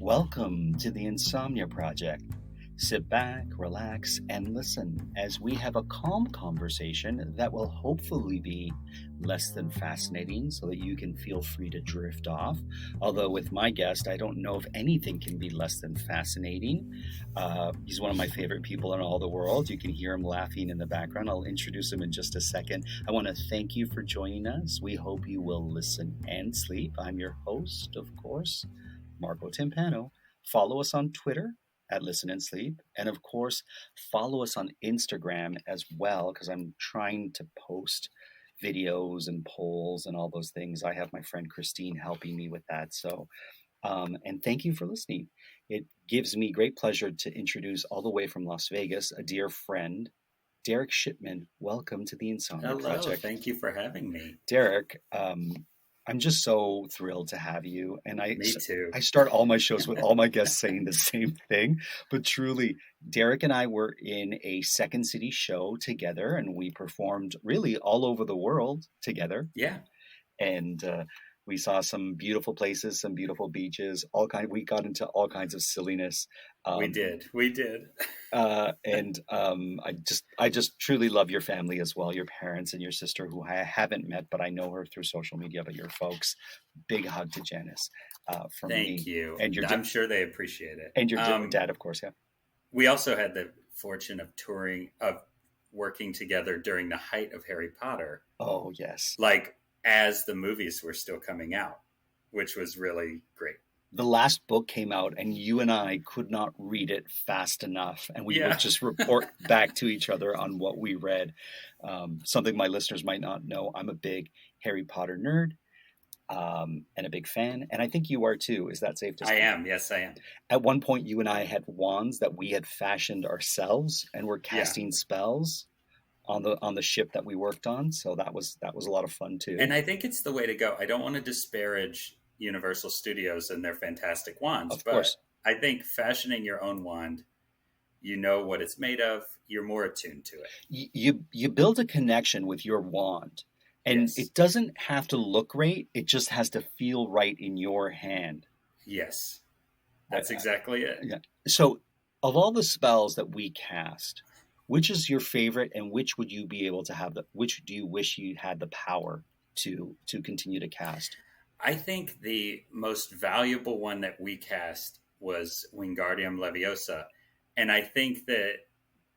Welcome to the Insomnia Project. Sit back, relax, and listen as we have a calm conversation that will hopefully be less than fascinating so that you can feel free to drift off. Although, with my guest, I don't know if anything can be less than fascinating. He's one of my favorite people in all the world. You can hear him laughing in the background. I'll introduce him in just a second. I want to thank you for joining us. We hope you will listen and sleep. I'm your host, of course, Marco Timpano. Follow us on Twitter at Listen and Sleep. And of course, follow us on Instagram as well, because I'm trying to post videos and polls and all those things. I have my friend Christine helping me with that. So, and thank you for listening. It gives me great pleasure to introduce all the way from Las Vegas, a dear friend, Derek Shipman. Welcome to the Insomnia Project. Hello, thank you for having me. Derek, I'm just so thrilled to have you. And Me too. I start all my shows with all my guests saying the same thing. But truly, Derek and I were in a Second City show together, and we performed really all over the world together. Yeah. And we saw some beautiful places, some beautiful beaches. We got into all kinds of silliness. We did. And I just truly love your family as well, your parents and your sister, who I haven't met, but I know her through social media. But your folks, big hug to Janice from me. Thank you. And I'm sure they appreciate it. And your dad, of course, yeah. We also had the fortune of working together during the height of Harry Potter. Oh, yes. Like as the movies were still coming out, which was really great. The last book came out and you and I could not read it fast enough. And we would just report back to each other on what we read. Something my listeners might not know. I'm a big Harry Potter nerd and a big fan. And I think you are too. Is that safe to say? I am. Yes, I am. At one point, you and I had wands that we had fashioned ourselves and were casting spells on the ship that we worked on. So that was a lot of fun too. And I think it's the way to go. I don't want to disparage Universal Studios and their fantastic wands, of course. I think fashioning your own wand, you know what it's made of, you're more attuned to it. You build a connection with your wand, and it doesn't have to look great. It just has to feel right in your hand. Yes, that's exactly it. Yeah. So of all the spells that we cast, which is your favorite, and which would you be able to have which do you wish you had the power to continue to cast? I think the most valuable one that we cast was Wingardium Leviosa. And I think that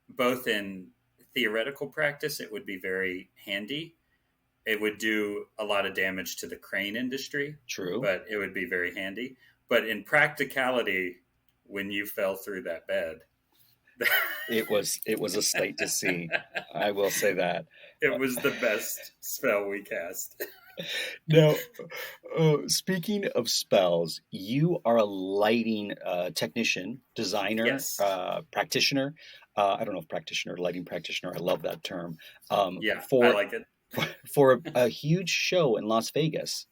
both in theoretical practice, it would be very handy. It would do a lot of damage to the crane industry. True. But it would be very handy. But in practicality, when you fell through that bed, it was a sight to see. I will say that. It was the best spell we cast. Now, speaking of spells, you are a lighting technician, designer, practitioner. I don't know if practitioner, lighting practitioner. I love that term. I like it. For a huge show in Las Vegas.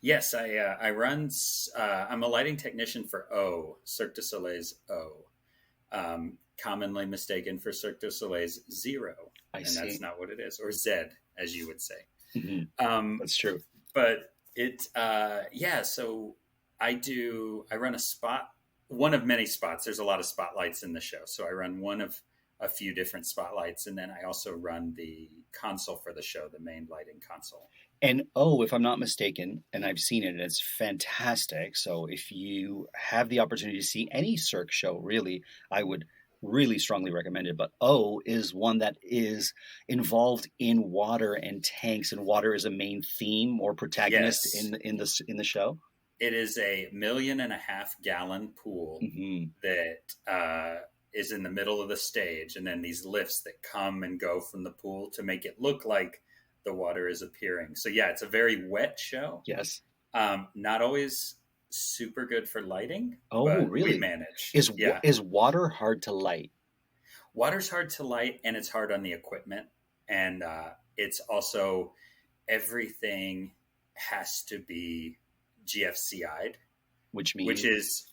Yes, I run. I'm a lighting technician for Cirque du Soleil's O. Commonly mistaken for Cirque du Soleil's Zero. I see. That's not what it is, or Z, as you would say. Mm-hmm. That's true. But so I run a spot, one of many spots. There's a lot of spotlights in the show. So I run one of a few different spotlights. And then I also run the console for the show, the main lighting console. And if I'm not mistaken, and I've seen it, and it's fantastic. So if you have the opportunity to see any Cirque show, really, I would really strongly recommend it. But is one that is involved in water and tanks, and water is a main theme or protagonist in the show. It is a 1.5 million gallon pool that is in the middle of the stage, and then these lifts that come and go from the pool to make it look like the water is appearing. So it's a very wet show. Yes. Not always super good for lighting. But really? We manage. Is water hard to light? Water's hard to light, and it's hard on the equipment. And it's also, everything has to be GFCI'd. Which is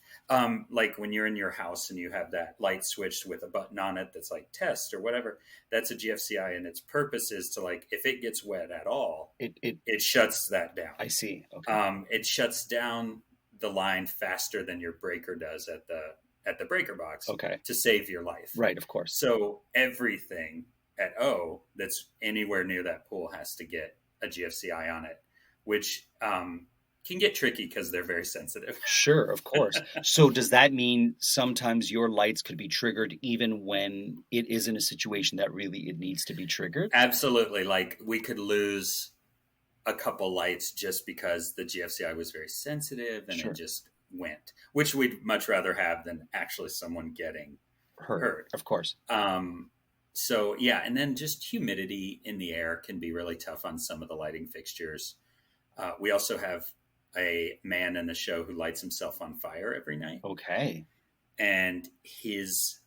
like when you're in your house and you have that light switch with a button on it that's like test or whatever, that's a GFCI, and its purpose is to, like, if it gets wet at all, it shuts that down. I see. Okay. It shuts down the line faster than your breaker does at the breaker box to save your life. Right, of course. So everything at O that's anywhere near that pool has to get a GFCI on it, which can get tricky because they're very sensitive. Sure, of course. So does that mean sometimes your lights could be triggered even when it is in a situation that really it needs to be triggered? Absolutely. Like we could lose a couple lights just because the GFCI was very sensitive and it just went, which we'd much rather have than actually someone getting hurt. Of course. So yeah, and then just humidity in the air can be really tough on some of the lighting fixtures. We also have a man in the show who lights himself on fire every night. Okay. And his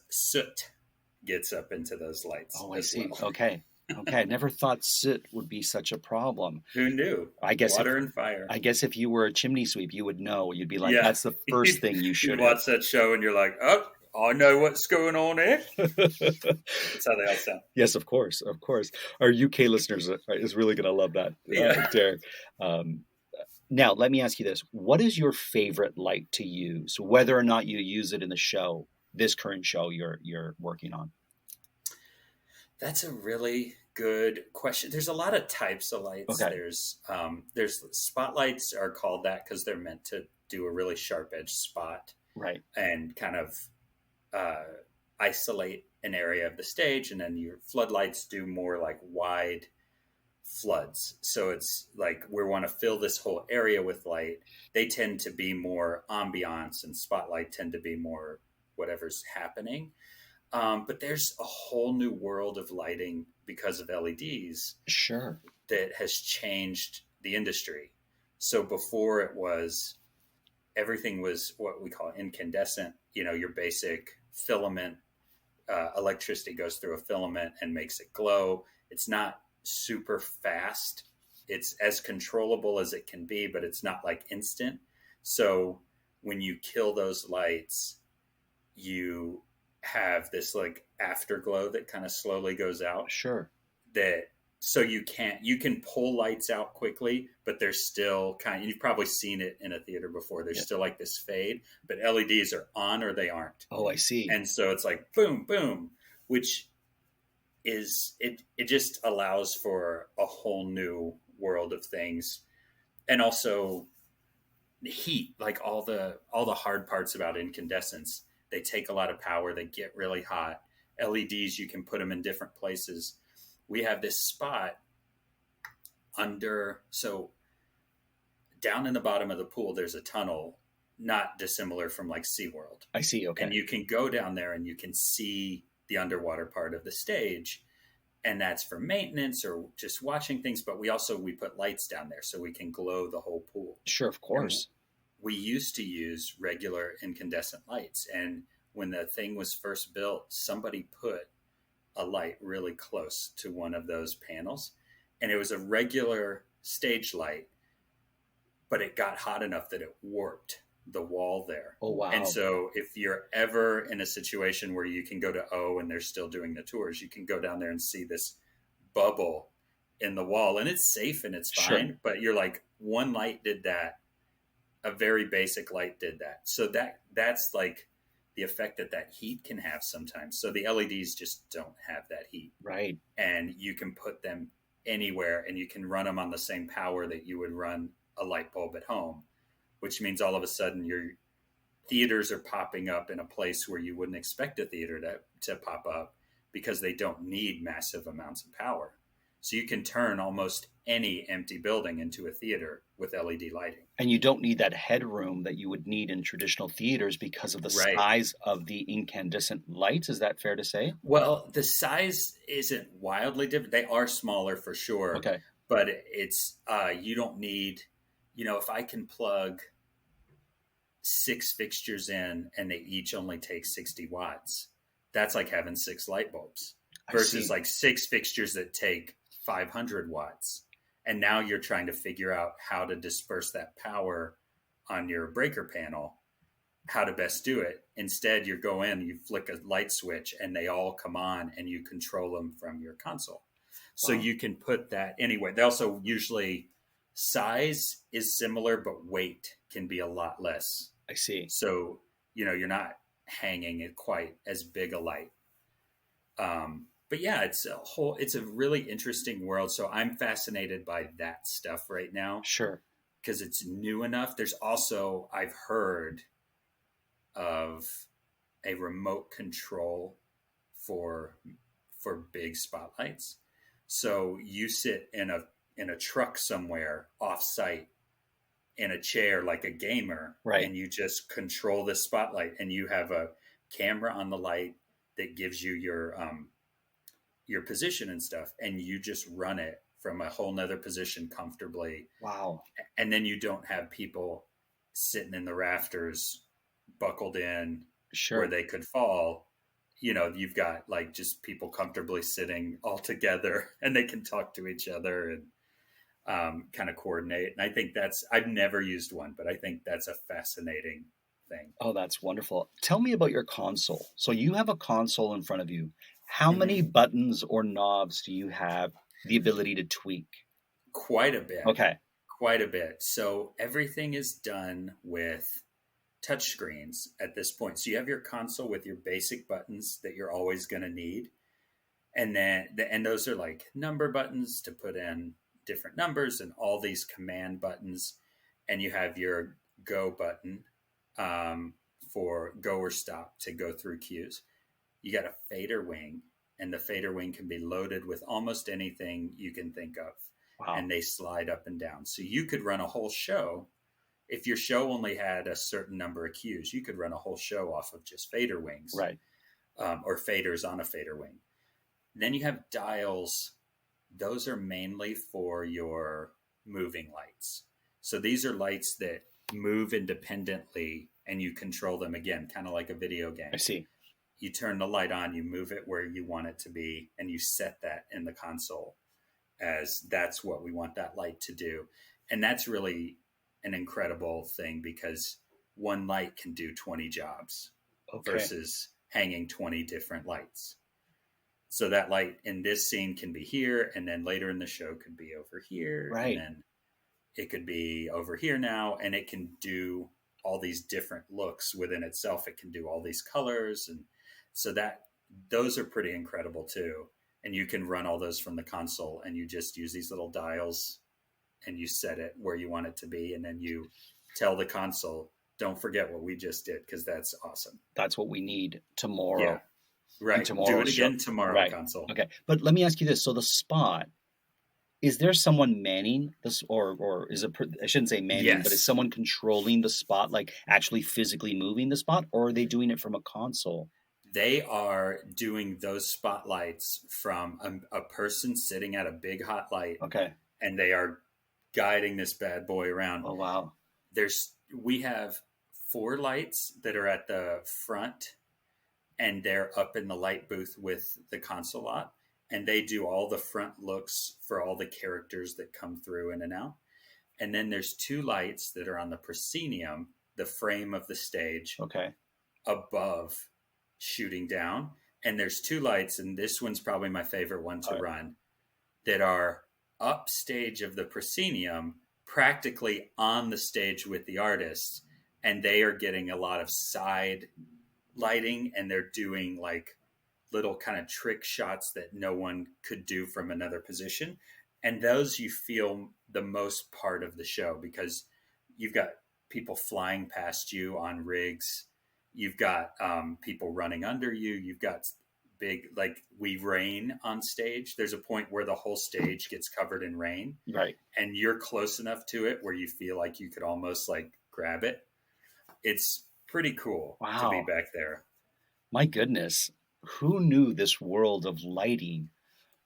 soot gets up into those lights. Oh, I see. Well. Okay. I never thought soot would be such a problem. Who knew? I guess water and fire. I guess if you were a chimney sweep, you would know. You'd be like, that's the first thing you should watch that show and you're like, oh, I know what's going on here. That's how they all sound. Yes, of course. Our UK listeners is really going to love that, Derek. Now, let me ask you this. What is your favorite light to use, whether or not you use it in the show, this current show you're working on? That's a really good question. There's a lot of types of lights. Okay. There's spotlights are called that because they're meant to do a really sharp edge spot. Right. And kind of isolate an area of the stage. And then your floodlights do more like wide floods. So it's like we want to fill this whole area with light. They tend to be more ambiance, and spotlight tend to be more whatever's happening. But there's a whole new world of lighting because of LEDs. Sure. That has changed the industry. So before everything was what we call incandescent, your basic filament, electricity goes through a filament and makes it glow. It's not super fast. It's as controllable as it can be, but it's not like instant. So when you kill those lights, you have this like afterglow that kind of slowly goes out. Sure. So you can pull lights out quickly, but there's still you've probably seen it in a theater before. There's still like this fade, but LEDs are on or they aren't. Oh, I see. And so it's like boom, boom, which is, it just allows for a whole new world of things. And also heat, like all the hard parts about incandescents. They take a lot of power. They get really hot. LEDs, you can put them in different places. We have this spot so down in the bottom of the pool, there's a tunnel, not dissimilar from like SeaWorld. I see. Okay. And you can go down there and you can see the underwater part of the stage. And that's for maintenance or just watching things. But we put lights down there so we can glow the whole pool. Sure, of course. We used to use regular incandescent lights. And when the thing was first built, somebody put a light really close to one of those panels. And it was a regular stage light, but it got hot enough that it warped the wall there. Oh, wow. And so if you're ever in a situation where you can go to O and they're still doing the tours, you can go down there and see this bubble in the wall. And it's safe and it's fine. Sure. But you're like, one light did that. A very basic light did that. So that's like the effect that heat can have sometimes. So the LEDs just don't have that heat. Right. And you can put them anywhere and you can run them on the same power that you would run a light bulb at home, which means all of a sudden your theaters are popping up in a place where you wouldn't expect a theater to pop up because they don't need massive amounts of power. So you can turn almost any empty building into a theater with LED lighting. And you don't need that headroom that you would need in traditional theaters because of the size of the incandescent lights. Is that fair to say? Well, the size isn't wildly different. They are smaller for sure. Okay. But it's, you don't need, if I can plug 6 fixtures in and they each only take 60 watts, that's like having 6 light bulbs versus like 6 fixtures that take 500 watts. And now you're trying to figure out how to disperse that power on your breaker panel, how to best do it. Instead, you go in, you flick a light switch and they all come on and you control them from your console. So you can put that anywhere. They also usually Size is similar, but weight can be a lot less. I see. So, you're not hanging at quite as big a light. But yeah, it's a really interesting world. So I'm fascinated by that stuff right now. Sure. Because it's new enough. There's also, I've heard of a remote control for big spotlights. So you sit in a truck somewhere off site in a chair like a gamer, right, and you just control the spotlight, and you have a camera on the light that gives you your position and stuff, and you just run it from a whole nother position comfortably. Wow. And then you don't have people sitting in the rafters buckled in sure, where they could fall. You've got like just people comfortably sitting all together, and they can talk to each other and kind of coordinate. And I think I've never used one, but I think that's a fascinating thing. Oh, that's wonderful. Tell me about your console. So you have a console in front of you. How many buttons or knobs do you have the ability to tweak? Quite a bit. Okay. Quite a bit. So everything is done with touchscreens at this point. So you have your console with your basic buttons that you're always going to need. And those are like number buttons to put in different numbers and all these command buttons. And you have your go button for go or stop to go through cues. You got a fader wing, and the fader wing can be loaded with almost anything you can think of. Wow. And they slide up and down. So you could run a whole show. If your show only had a certain number of cues, you could run a whole show off of just fader wings, right? Or faders on a fader wing. Then you have dials. Those are mainly for your moving lights. So these are lights that move independently, and you control them again, kind of like a video game. I see. You turn the light on, you move it where you want it to be, and you set that in the console as that's what we want that light to do. And that's really an incredible thing, because one light can do 20 jobs versus hanging 20 different lights. So that light in this scene can be here, and then later in the show could be over here. Right. And then it could be over here now, and it can do all these different looks within itself. It can do all these colors. And so those are pretty incredible too. And you can run all those from the console, and you just use these little dials and you set it where you want it to be. And then you tell the console, don't forget what we just did, because that's awesome. That's what we need tomorrow. Yeah. Right. Do it again tomorrow, right. Console. Okay. But let me ask you this. So the spot, is there someone manning this, or is it, I shouldn't say manning, yes. but is someone controlling the spot, like actually physically moving the spot, or are they doing it from a console? They are doing those spotlights from a person sitting at a big hot light. Okay. And they are guiding this bad boy around. Oh, wow. We have 4 lights that are at the front, and they're up in the light booth with the console lot. And they do all the front looks for all the characters that come through in and out. And then there's 2 lights that are on the proscenium, the frame of the stage, above, shooting down. And there's 2 lights, and this one's probably my favorite one to run, that are upstage of the proscenium, practically on the stage with the artists. And they are getting a lot of side lighting, and they're doing like little kind of trick shots that no one could do from another position. And those you feel the most part of the show, because you've got people flying past you on rigs. You've got people running under you. You've got big, like we rain on stage. There's a point where the whole stage gets covered in rain. Right. And you're close enough to it where you feel like you could almost like grab it. It's pretty cool to be back there. My goodness. Who knew this world of lighting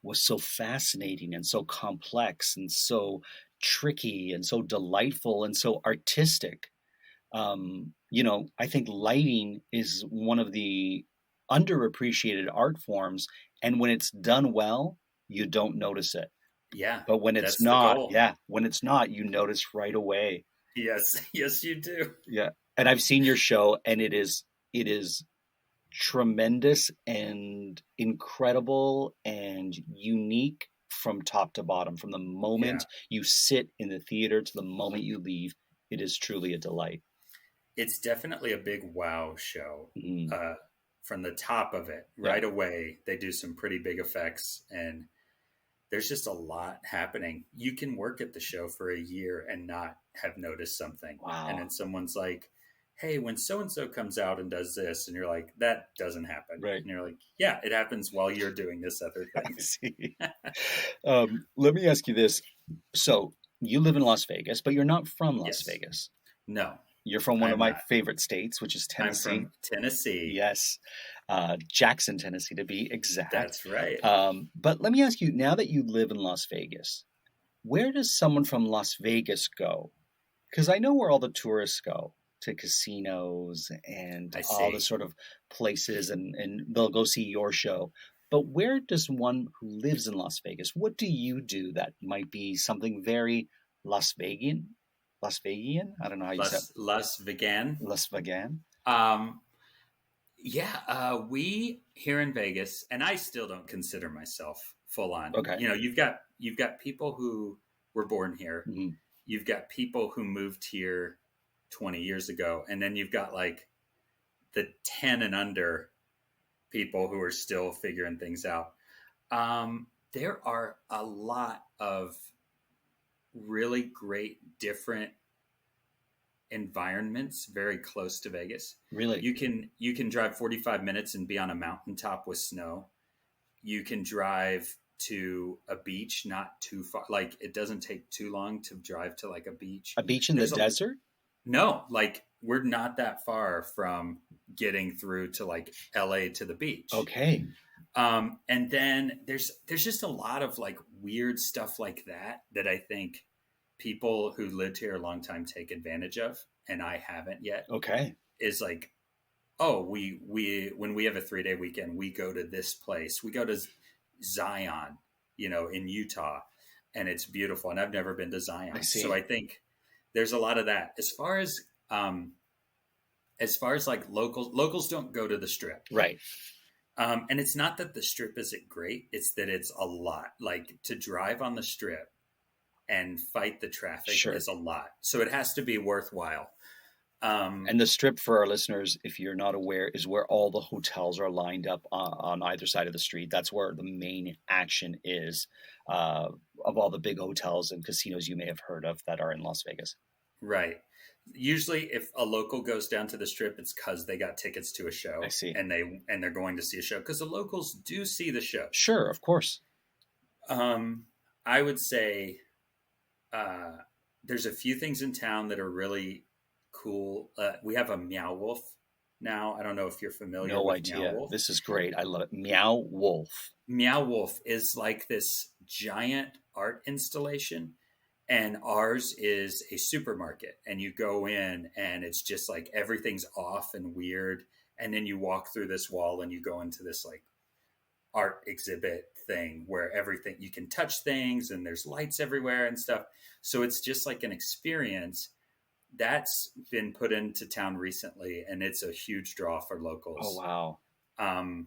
was so fascinating and so complex and so tricky and so delightful and so artistic? I think lighting is one of the underappreciated art forms. And when it's done well, you don't notice it. Yeah. But when it's not, you notice right away. Yes. Yes, you do. Yeah. And I've seen your show, and it is tremendous and incredible and unique from top to bottom, from the moment you sit in the theater to the moment you leave. It is truly a delight. It's definitely a big wow show. Mm. From the top of it, right away, they do some pretty big effects, and there's just a lot happening. You can work at the show for a year and not have noticed something. Wow. And then someone's like, hey, when so-and-so comes out and does this, and you're like, that doesn't happen. Right. And you're like, yeah, it happens while you're doing this other thing. I see. Let me ask you this. So you live in Las Vegas, but you're not from Las Vegas. No. You're from one of my favorite states, which is Tennessee. I'm from Tennessee. Yes. Jackson, Tennessee, to be exact. That's right. But let me ask you, now that you live in Las Vegas, where does someone from Las Vegas go? Because I know where all the tourists go, to casinos and all the sort of places, and they'll go see your show. But where does one who lives in Las Vegas, what do you do that might be something very Las Vegan? Las Vegan? I don't know how you say it. Las Vegan. Las Vegan. We here in Vegas, and I still don't consider myself full on. Okay. You know, you've got people who were born here. Mm-hmm. You've got people who moved here 20 years ago, and then you've got like the 10 and under people who are still figuring things out. There are a lot of really great different environments very close to Vegas. Really? You can drive 45 minutes and be on a mountaintop with snow. You can drive to a beach not too far. Like, it doesn't take too long to drive to like a beach. A beach in the desert? No, like we're not that far from getting through to like LA to the beach. Okay. And then there's just a lot of like weird stuff like that I think people who lived here a long time take advantage of, and I haven't yet. Okay. Is like, oh, we when we have a 3-day weekend, we go to this place. We go to Zion, in Utah, and it's beautiful. And I've never been to Zion. I see. So I think there's a lot of that. As far as like locals don't go to the Strip. Right. And it's not that the Strip isn't great. It's that it's a lot. Like, to drive on the Strip and fight the traffic is a lot. So it has to be worthwhile. And the Strip, for our listeners, if you're not aware, is where all the hotels are lined up on either side of the street. That's where the main action is of all the big hotels and casinos you may have heard of that are in Las Vegas. Right. Usually if a local goes down to the Strip, it's because they got tickets to a show. I see. And they're going to see a show, because the locals do see the show. Sure, of course. I would say there's a few things in town that are really cool. We have a Meow Wolf now. I don't know if you're familiar with idea. Meow Wolf. This is great. I love it. Meow Wolf. Meow Wolf is like this giant art installation. And ours is a supermarket, and you go in and it's just like everything's off and weird. And then you walk through this wall and you go into this like art exhibit thing where everything, you can touch things and there's lights everywhere and stuff. So it's just like an experience that's been put into town recently, and it's a huge draw for locals. Oh, wow.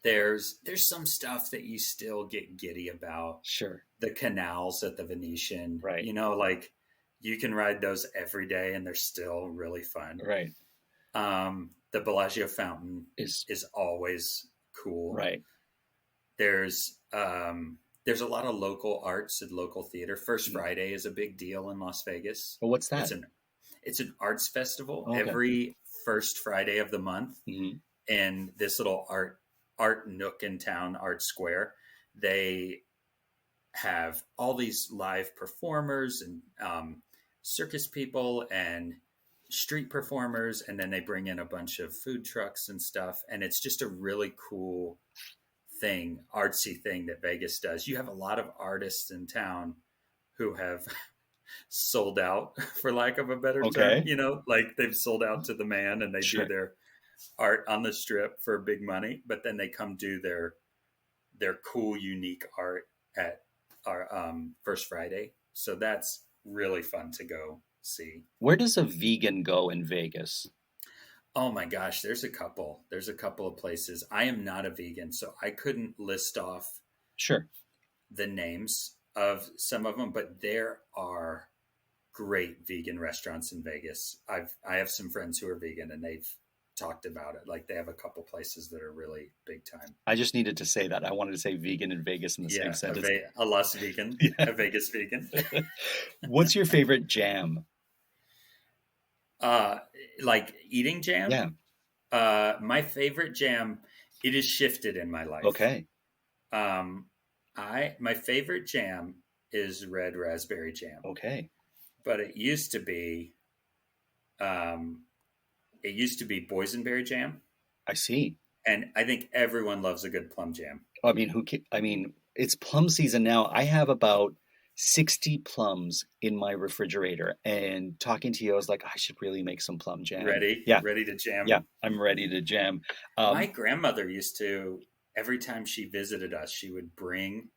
There's some stuff that you still get giddy about. Sure. The canals at the Venetian, right? Like you can ride those every day and they're still really fun, right? The Bellagio fountain is always cool, right? There's a lot of local arts and local theater. First Friday is a big deal in Las Vegas. Well, what's that? It's an arts festival every first Friday of the month, in this little art nook in town, Art Square. They have all these live performers and circus people and street performers, and then they bring in a bunch of food trucks and stuff, and it's just a really cool artsy thing that Vegas does. You have a lot of artists in town who have sold out, for lack of a better term, like they've sold out to the man, and they do their art on the Strip for big money, but then they come do their cool, unique art at our First Friday. So that's really fun to go see. Where does a vegan go in Vegas? Oh my gosh, there's a couple of places. I am not a vegan, so I couldn't list off the names of some of them, but there are great vegan restaurants in Vegas. I have some friends who are vegan and they've talked about it. Like they have a couple places that are really big time. I just needed to say that. I wanted to say vegan in Vegas in the same sentence. A Las Vegan, yeah. A Vegas vegan. What's your favorite jam? Like eating jam? Yeah. My favorite jam, it has shifted in my life. Okay. My favorite jam is red raspberry jam. Okay. But it used to be boysenberry jam. I see. And I think everyone loves a good plum jam. I mean, it's plum season now. I have about 60 plums in my refrigerator, and talking to you, I was like, I should really make some plum jam. Ready? Yeah. Ready to jam? Yeah, I'm ready to jam. My grandmother used to, every time she visited us, she would bring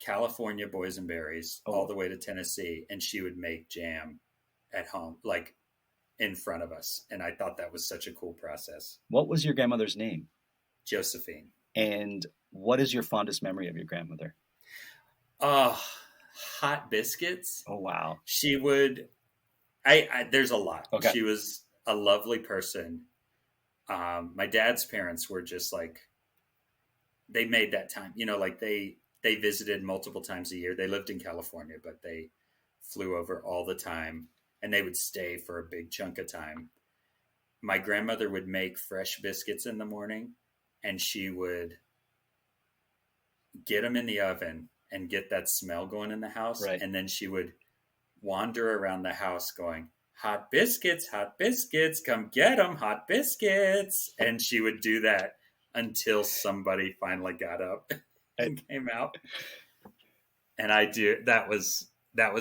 California boysenberries all the way to Tennessee, and she would make jam at home, like in front of us. And I thought that was such a cool process. What was your grandmother's name? Josephine. And what is your fondest memory of your grandmother? Hot biscuits. Oh, wow. She would, there's a lot. Okay. She was a lovely person. My dad's parents were just like, they made that time, like they visited multiple times a year. They lived in California, but they flew over all the time, and they would stay for a big chunk of time. My grandmother would make fresh biscuits in the morning, and she would get them in the oven and get that smell going in the house. Right. And then she would wander around the house going, hot biscuits, come get them, hot biscuits. And she would do that until somebody finally got up and came out. And that was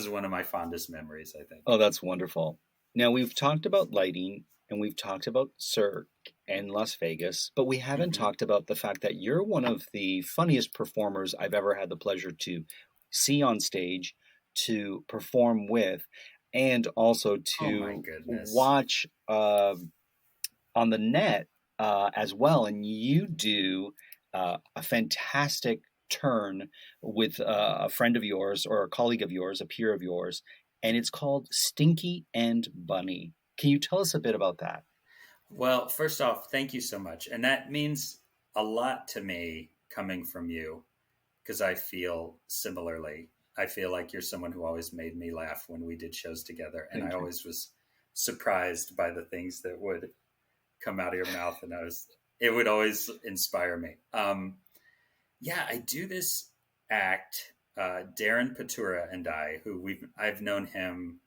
one of my fondest memories, I think. Oh, that's wonderful. Now, we've talked about lighting and we've talked about Cirque and Las Vegas, but we haven't talked about the fact that you're one of the funniest performers I've ever had the pleasure to see on stage, to perform with, and also to watch on the net as well. And you do a fantastic turn with a friend of yours or a colleague of yours, a peer of yours, and it's called Stinky and Bunny. Can you tell us a bit about that? Well, first off, thank you so much. And that means a lot to me coming from you, because I feel similarly. I feel like you're someone who always made me laugh when we did shows together. And I always was surprised by the things that would come out of your mouth. And it would always inspire me. Yeah, I do this act. Darren Patura and I've known him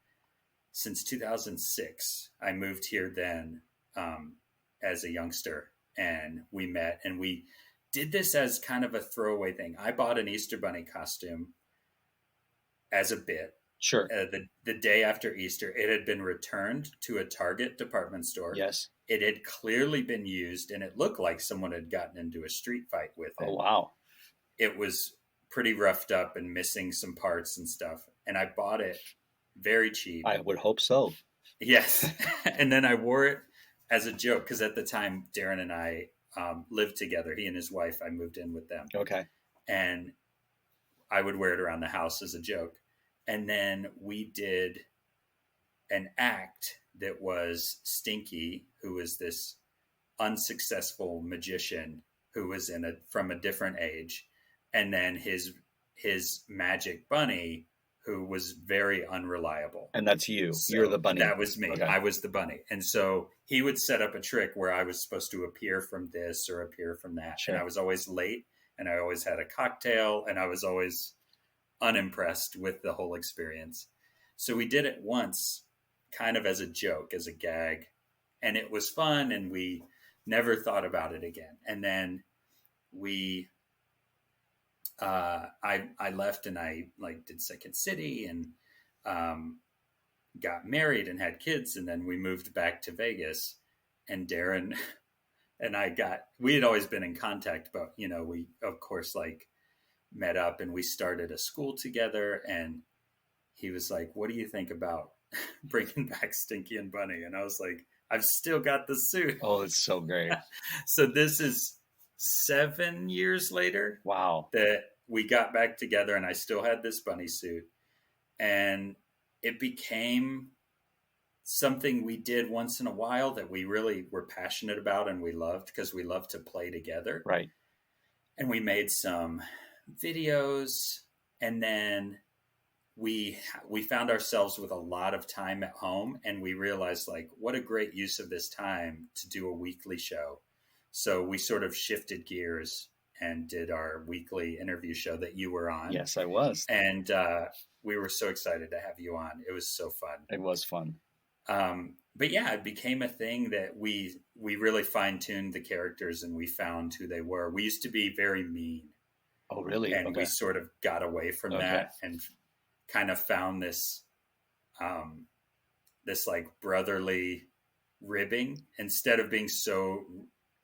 since 2006. I moved here then as a youngster, and we met, and we did this as kind of a throwaway thing. I bought an Easter Bunny costume as a bit. Sure. The day after Easter, it had been returned to a Target department store. Yes. It had clearly been used, and it looked like someone had gotten into a street fight with it. Oh, wow. It was pretty roughed up and missing some parts and stuff. And I bought it very cheap. I would hope so. Yes. And then I wore it as a joke, because at the time, Darren and I lived together. He and his wife, I moved in with them. Okay. And I would wear it around the house as a joke. And then we did an act that was Stinky, who was this unsuccessful magician who was from a different age. And then his magic bunny, who was very unreliable. And that's you. So you're the bunny. That was me. Okay. I was the bunny. And so he would set up a trick where I was supposed to appear from this or appear from that. Sure. And I was always late, and I always had a cocktail, and I was always unimpressed with the whole experience. So we did it once, kind of as a joke, as a gag, and it was fun, and we never thought about it again. And then I left, and I did Second City, and got married and had kids. And then we moved back to Vegas, and Darren and we had always been in contact, but we of course met up, and we started a school together. And he was like, what do you think about bringing back Stinky and Bunny? And I was like, I've still got the suit. Oh, it's so great. So this is 7 years later. Wow. That we got back together, and I still had this bunny suit, and it became something we did once in a while that we really were passionate about and we loved, because we love to play together. Right. And we made some videos, and then we found ourselves with a lot of time at home, and we realized, like, what a great use of this time to do a weekly show. So we sort of shifted gears and did our weekly interview show that you were on. Yes, I was. And we were so excited to have you on. It was so fun. It was fun. But yeah, it became a thing that we really fine-tuned the characters, and we found who they were. We used to be very mean. Oh, really? And we sort of got away from that and kind of found this this like brotherly ribbing. Instead of being so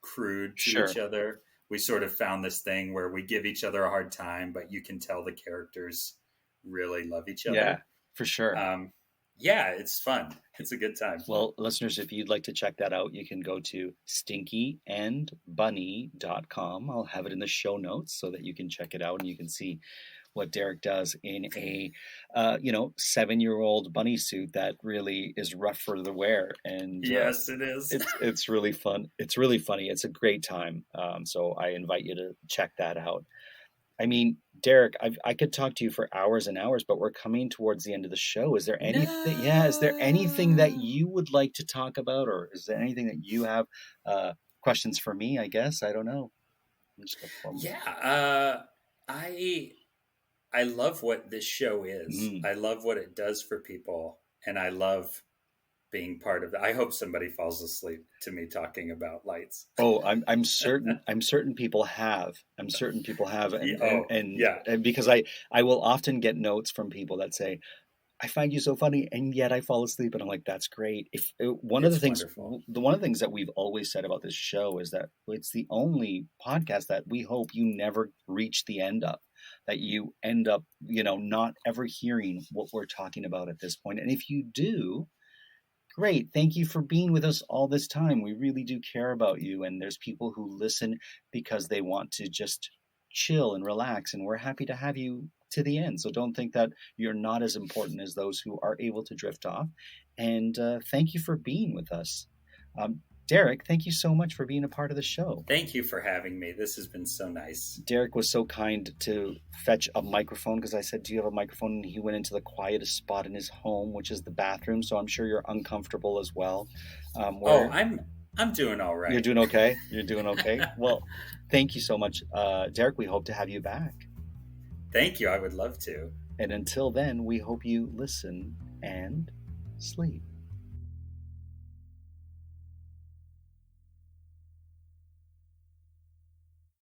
crude to each other, we sort of found this thing where we give each other a hard time, but you can tell the characters really love each other. Yeah, for sure. Yeah, it's fun. It's a good time. Well, listeners, if you'd like to check that out, you can go to stinkyandbunny.com. I'll have it in the show notes so that you can check it out and you can see what Derek does in a 7-year-old bunny suit that really is rough for the wear. And yes, it is. It's really fun. It's really funny. It's a great time. So I invite you to check that out. I mean, Derek, I could talk to you for hours and hours, but we're coming towards the end of the show. Is there anything? No. Yeah, is there anything that you would like to talk about, or is there anything that you have questions for me? I guess I don't know. Yeah, I love what this show is. I love what it does for people, and I love being part of it. I hope somebody falls asleep to me talking about lights. Oh, I'm certain. I'm certain people have. And because I will often get notes from people that say, "I find you so funny, and yet I fall asleep." And I'm like, "That's great." One of the things that we've always said about this show is that it's the only podcast that we hope you never reach the end of. That you end up, not ever hearing what we're talking about at this point. And if you do, great. Thank you for being with us all this time. We really do care about you. And there's people who listen because they want to just chill and relax. And we're happy to have you to the end. So don't think that you're not as important as those who are able to drift off. And thank you for being with us. Derek, thank you so much for being a part of the show. Thank you for having me. This has been so nice. Derek was so kind to fetch a microphone because I said, "Do you have a microphone?" And he went into the quietest spot in his home, which is the bathroom. So I'm sure you're uncomfortable as well. I'm doing all right. You're doing okay? You're doing okay? Well, thank you so much, Derek. We hope to have you back. Thank you. I would love to. And until then, we hope you listen and sleep.